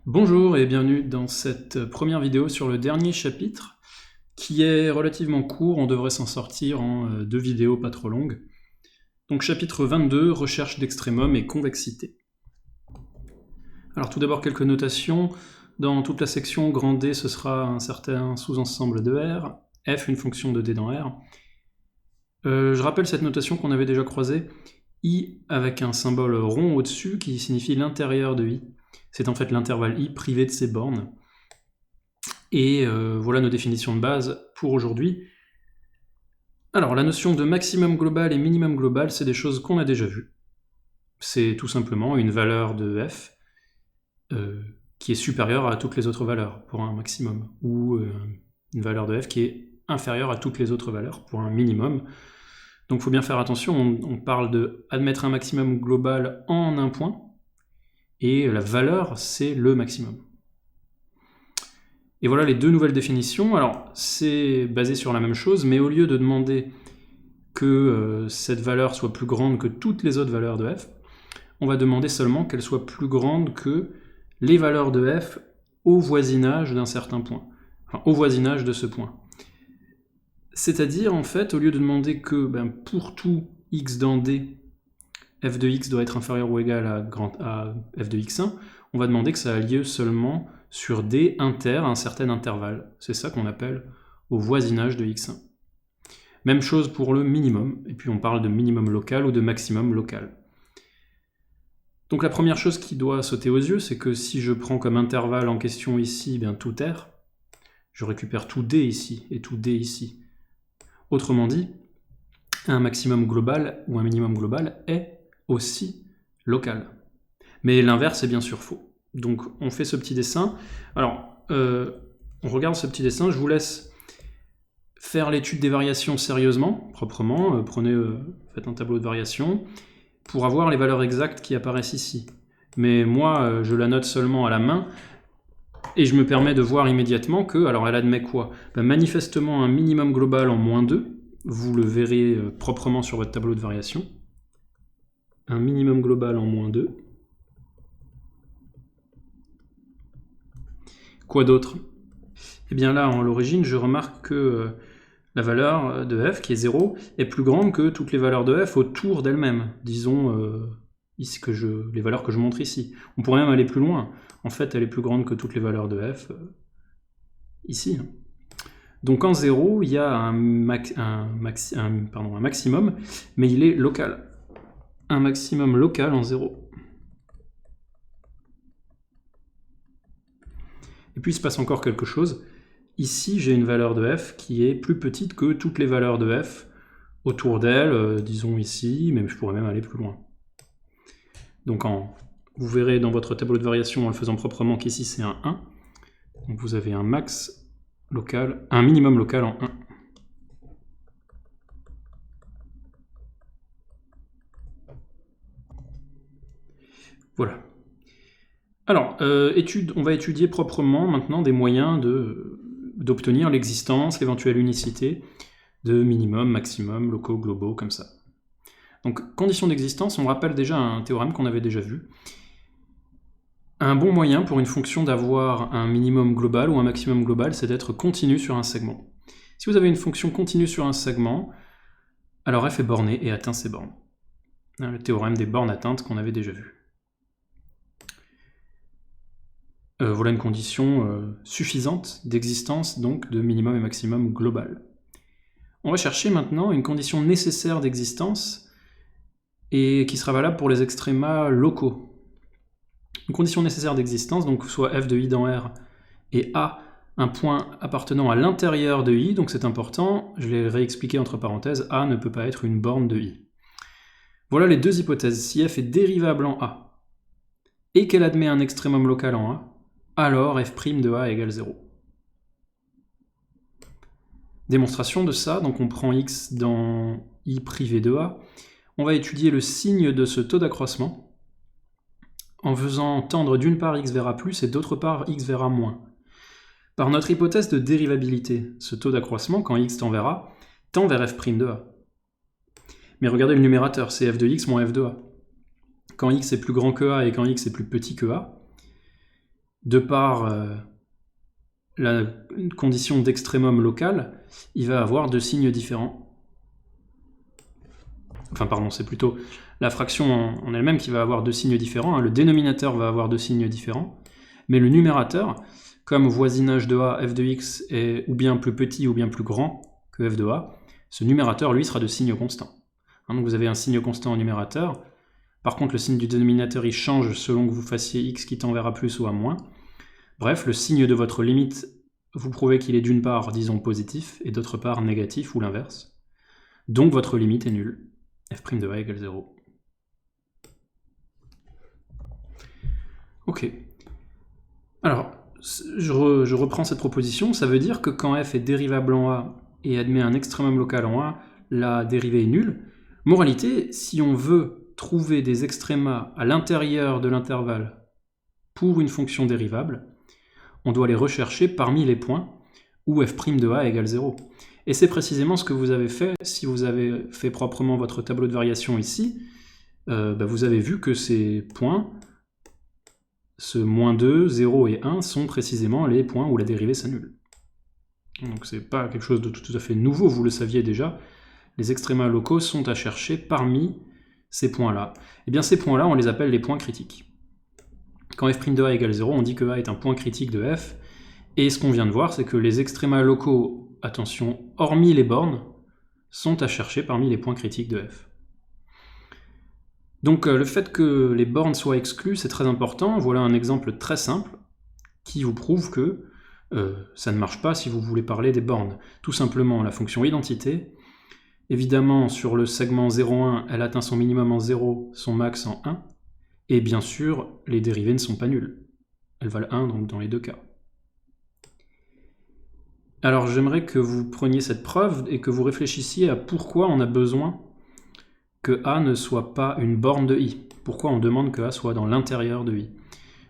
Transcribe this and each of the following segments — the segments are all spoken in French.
Bonjour et bienvenue dans cette première vidéo sur le dernier chapitre, qui est relativement court, on devrait s'en sortir en deux vidéos pas trop longues. Donc chapitre 22, recherche d'extrémum et convexité. Alors tout d'abord quelques notations. Dans toute la section, grand D ce sera un certain sous-ensemble de R, F une fonction de D dans R. Je rappelle cette notation qu'on avait déjà croisée, I avec un symbole rond au-dessus qui signifie l'intérieur de I. C'est en fait l'intervalle I privé de ses bornes. Et voilà nos définitions de base pour aujourd'hui. Alors, la notion de maximum global et minimum global, c'est des choses qu'on a déjà vues. C'est tout simplement une valeur de f qui est supérieure à toutes les autres valeurs pour un maximum, ou une valeur de f qui est inférieure à toutes les autres valeurs pour un minimum. Donc il faut bien faire attention, on parle de admettre un maximum global en un point, et la valeur, c'est le maximum. Et voilà les deux nouvelles définitions. Alors, c'est basé sur la même chose, mais au lieu de demander que cette valeur soit plus grande que toutes les autres valeurs de f, on va demander seulement qu'elle soit plus grande que les valeurs de f au voisinage d'un certain point, enfin au voisinage de ce point. C'est-à-dire, en fait, au lieu de demander que pour tout x dans D, f de x doit être inférieur ou égal à f de x1, on va demander que ça a lieu seulement sur D inter à un certain intervalle. C'est ça qu'on appelle au voisinage de x1. Même chose pour le minimum, et puis on parle de minimum local ou de maximum local. Donc la première chose qui doit sauter aux yeux, c'est que si je prends comme intervalle en question ici tout R, je récupère tout D ici et tout D ici. Autrement dit, un maximum global ou un minimum global est aussi local. Mais l'inverse est bien sûr faux. Donc on fait ce petit dessin. Alors, on regarde ce petit dessin, je vous laisse faire l'étude des variations sérieusement, proprement, faites un tableau de variations, pour avoir les valeurs exactes qui apparaissent ici. Mais moi, je la note seulement à la main, et je me permets de voir immédiatement que, alors elle admet quoi ? Manifestement un minimum global en moins 2, vous le verrez proprement sur votre tableau de variation. Un minimum global en moins 2. Quoi d'autre ? Et bien là, à l'origine, je remarque que la valeur de f, qui est 0, est plus grande que toutes les valeurs de f autour d'elle-même. Disons ici les valeurs que je montre ici. On pourrait même aller plus loin. En fait, elle est plus grande que toutes les valeurs de f ici. Donc en 0, il y a un maximum, mais il est local. Un maximum local en 0. Et puis il se passe encore quelque chose. Ici, j'ai une valeur de f qui est plus petite que toutes les valeurs de f autour d'elle, disons ici, mais je pourrais même aller plus loin. Donc vous verrez dans votre tableau de variation en le faisant proprement qu'ici c'est un 1. Donc vous avez un max local, un minimum local en 1. Voilà. Alors, on va étudier proprement maintenant des moyens d'obtenir l'existence, l'éventuelle unicité de minimum, maximum, locaux, globaux, comme ça. Donc, condition d'existence, on rappelle déjà un théorème qu'on avait déjà vu. Un bon moyen pour une fonction d'avoir un minimum global ou un maximum global, c'est d'être continu sur un segment. Si vous avez une fonction continue sur un segment, alors f est bornée et atteint ses bornes. Le théorème des bornes atteintes qu'on avait déjà vu. Voilà une condition suffisante d'existence, donc de minimum et maximum global. On va chercher maintenant une condition nécessaire d'existence et qui sera valable pour les extrémas locaux. Une condition nécessaire d'existence, donc soit f de i dans R et A, un point appartenant à l'intérieur de i, donc c'est important, je l'ai réexpliqué entre parenthèses, A ne peut pas être une borne de i. Voilà les deux hypothèses. Si f est dérivable en A et qu'elle admet un extrémum local en A, alors f' de A égale 0. Démonstration de ça, donc on prend x dans i privé de A, on va étudier le signe de ce taux d'accroissement en faisant tendre d'une part x vers A+, et d'autre part x vers A-. Par notre hypothèse de dérivabilité, ce taux d'accroissement, quand x tend vers A, tend vers f' de A. Mais regardez le numérateur, c'est f de x moins f de A. Quand x est plus grand que A et quand x est plus petit que A, de par la condition d'extrémum local, il va avoir deux signes différents. Enfin, pardon, c'est plutôt la fraction en elle-même qui va avoir deux signes différents. Hein. Le dénominateur va avoir deux signes différents, mais le numérateur, comme voisinage de a, f de x est ou bien plus petit ou bien plus grand que f de a, ce numérateur, lui, sera de signe constant. Hein, donc vous avez un signe constant au numérateur. Par contre, le signe du dénominateur, il change selon que vous fassiez x qui tend vers a plus ou a moins. Bref, le signe de votre limite, vous prouvez qu'il est d'une part, disons, positif, et d'autre part, négatif, ou l'inverse. Donc votre limite est nulle. f' de a égale 0. Ok. Alors, je reprends cette proposition. Ça veut dire que quand f est dérivable en a et admet un extrémum local en a, la dérivée est nulle. Moralité, si on veut trouver des extrémas à l'intérieur de l'intervalle pour une fonction dérivable, on doit les rechercher parmi les points où f' de a égale 0. Et c'est précisément ce que vous avez fait si vous avez fait proprement votre tableau de variation ici. Vous avez vu que ces points, ce moins 2, 0 et 1, sont précisément les points où la dérivée s'annule. Donc c'est pas quelque chose de tout à fait nouveau, vous le saviez déjà. Les extrémas locaux sont à chercher parmi ces points-là. Et bien ces points-là, on les appelle les points critiques. Quand f' de a égale 0, on dit que a est un point critique de f, et ce qu'on vient de voir, c'est que les extrémas locaux, attention, hormis les bornes, sont à chercher parmi les points critiques de f. Donc le fait que les bornes soient exclues, c'est très important. Voilà un exemple très simple qui vous prouve que ça ne marche pas si vous voulez parler des bornes. Tout simplement, la fonction identité, évidemment, sur le segment 0,1, elle atteint son minimum en 0, son max en 1, et bien sûr, les dérivées ne sont pas nulles. Elles valent 1 donc dans les deux cas. Alors j'aimerais que vous preniez cette preuve et que vous réfléchissiez à pourquoi on a besoin que A ne soit pas une borne de I. Pourquoi on demande que A soit dans l'intérieur de I.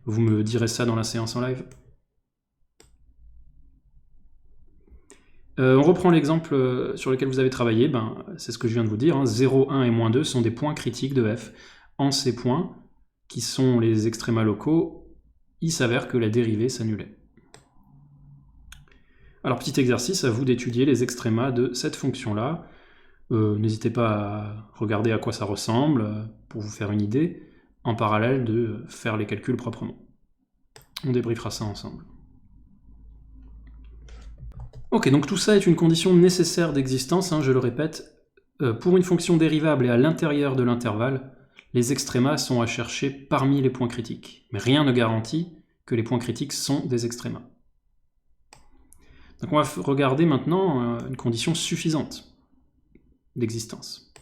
Vous me direz ça dans la séance en live. On reprend l'exemple sur lequel vous avez travaillé, c'est ce que je viens de vous dire, hein. 0, 1 et moins 2 sont des points critiques de f. En ces points, qui sont les extrémas locaux, il s'avère que la dérivée s'annulait. Alors petit exercice, à vous d'étudier les extrémas de cette fonction-là. N'hésitez pas à regarder à quoi ça ressemble, pour vous faire une idée, en parallèle de faire les calculs proprement. On débriefera ça ensemble. Ok, donc tout ça est une condition nécessaire d'existence, hein, je le répète. Pour une fonction dérivable et à l'intérieur de l'intervalle, les extrémas sont à chercher parmi les points critiques. Mais rien ne garantit que les points critiques sont des extrémas. Donc on va regarder maintenant une condition suffisante d'existence.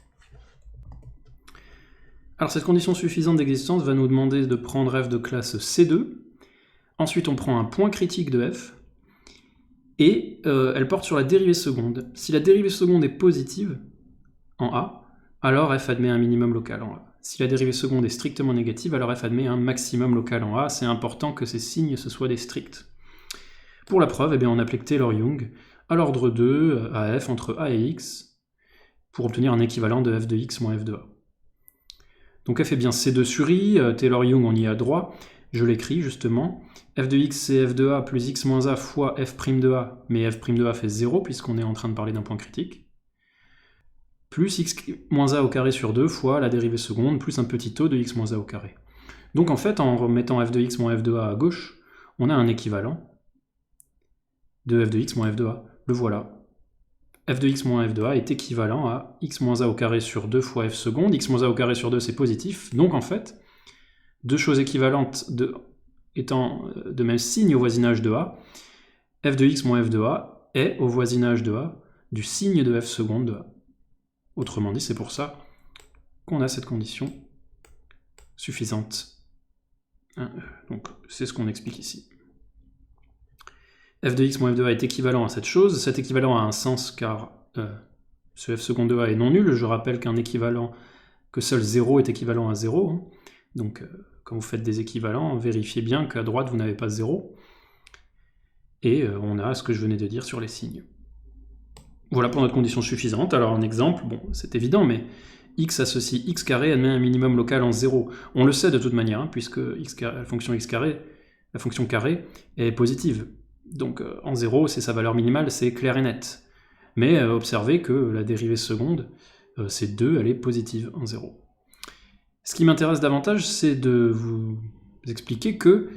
Alors cette condition suffisante d'existence va nous demander de prendre f de classe C2. Ensuite on prend un point critique de f. Et elle porte sur la dérivée seconde. Si la dérivée seconde est positive, en A, alors f admet un minimum local en A. Si la dérivée seconde est strictement négative, alors f admet un maximum local en A. C'est important que ces signes ce soient des stricts. Pour la preuve, on applique Taylor-Young à l'ordre 2 à f entre a et x pour obtenir un équivalent de f de x moins f de a. Donc f est bien C2 sur i, Taylor-Young on y a droit. Je l'écris justement, f de x c'est f de a plus x moins a fois f' de a, mais f' de a fait 0 puisqu'on est en train de parler d'un point critique, plus x moins a au carré sur 2 fois la dérivée seconde plus un petit taux de x moins a au carré. Donc en fait, en remettant f de x moins f de a à gauche, on a un équivalent de f de x moins f de a. Le voilà. F de x moins f de a est équivalent à x moins a au carré sur 2 fois f seconde. X moins a au carré sur 2 c'est positif, donc en fait, deux choses équivalentes étant de même signe au voisinage de A, f de x moins f de A est au voisinage de A du signe de f seconde de A. Autrement dit, c'est pour ça qu'on a cette condition suffisante. Donc c'est ce qu'on explique ici. F de x moins f de A est équivalent à cette chose. Cet équivalent a un sens car ce f seconde de A est non nul. Je rappelle qu'un équivalent, que seul 0 est équivalent à 0. Hein. Donc quand vous faites des équivalents, vérifiez bien qu'à droite vous n'avez pas 0. Et on a ce que je venais de dire sur les signes. Voilà pour notre condition suffisante. Alors un exemple, bon c'est évident, mais x associe x carré admet un minimum local en 0. On le sait de toute manière, hein, puisque la fonction x carré la fonction carré est positive. Donc en 0, c'est sa valeur minimale, c'est clair et net. Mais observez que la dérivée seconde, c'est 2, elle est positive en 0. Ce qui m'intéresse davantage, c'est de vous expliquer que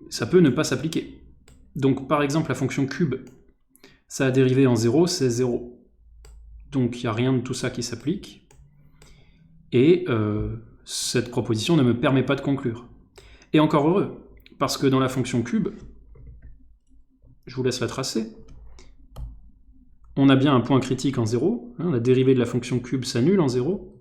ça peut ne pas s'appliquer. Donc par exemple, la fonction cube, sa dérivée en 0, c'est 0. Donc il n'y a rien de tout ça qui s'applique. Et cette proposition ne me permet pas de conclure. Et encore heureux, parce que dans la fonction cube, je vous laisse la tracer, on a bien un point critique en 0, hein, la dérivée de la fonction cube s'annule en 0,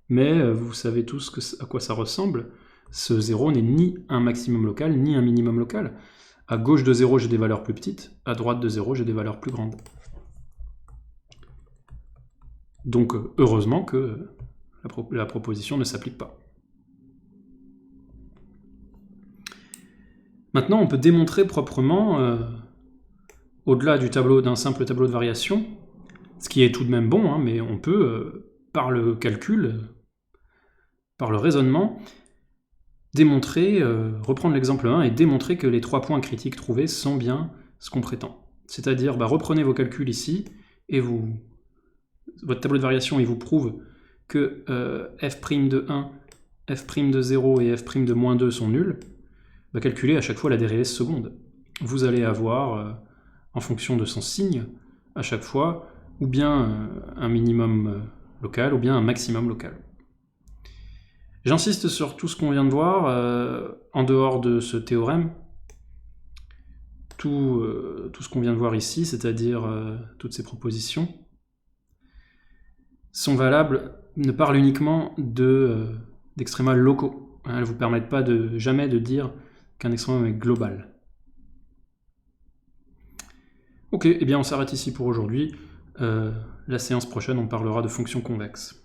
mais vous savez tous à quoi ça ressemble. Ce 0 n'est ni un maximum local, ni un minimum local. À gauche de 0, j'ai des valeurs plus petites, à droite de 0, j'ai des valeurs plus grandes. Donc heureusement que la proposition ne s'applique pas. Maintenant, on peut démontrer proprement, au-delà d'un simple tableau de variation, ce qui est tout de même bon, hein, mais on peut, par le calcul, par le raisonnement, démontrer, reprendre l'exemple 1 et démontrer que les 3 points critiques trouvés sont bien ce qu'on prétend. C'est-à-dire, reprenez vos calculs ici, et votre tableau de variation, il vous prouve que f' de 1, f' de 0 et f' de moins 2 sont nuls. Calculez à chaque fois la dérivée seconde. Vous allez avoir, en fonction de son signe, à chaque fois, ou bien un minimum local, ou bien un maximum local. J'insiste sur tout ce qu'on vient de voir, en dehors de ce théorème. Tout ce qu'on vient de voir ici, c'est-à-dire toutes ces propositions, sont valables, ne parlent uniquement d'extrémales locaux. Elles ne vous permettent pas jamais de dire qu'un extrémum est global. Ok, eh bien on s'arrête ici pour aujourd'hui. La séance prochaine, on parlera de fonctions convexes.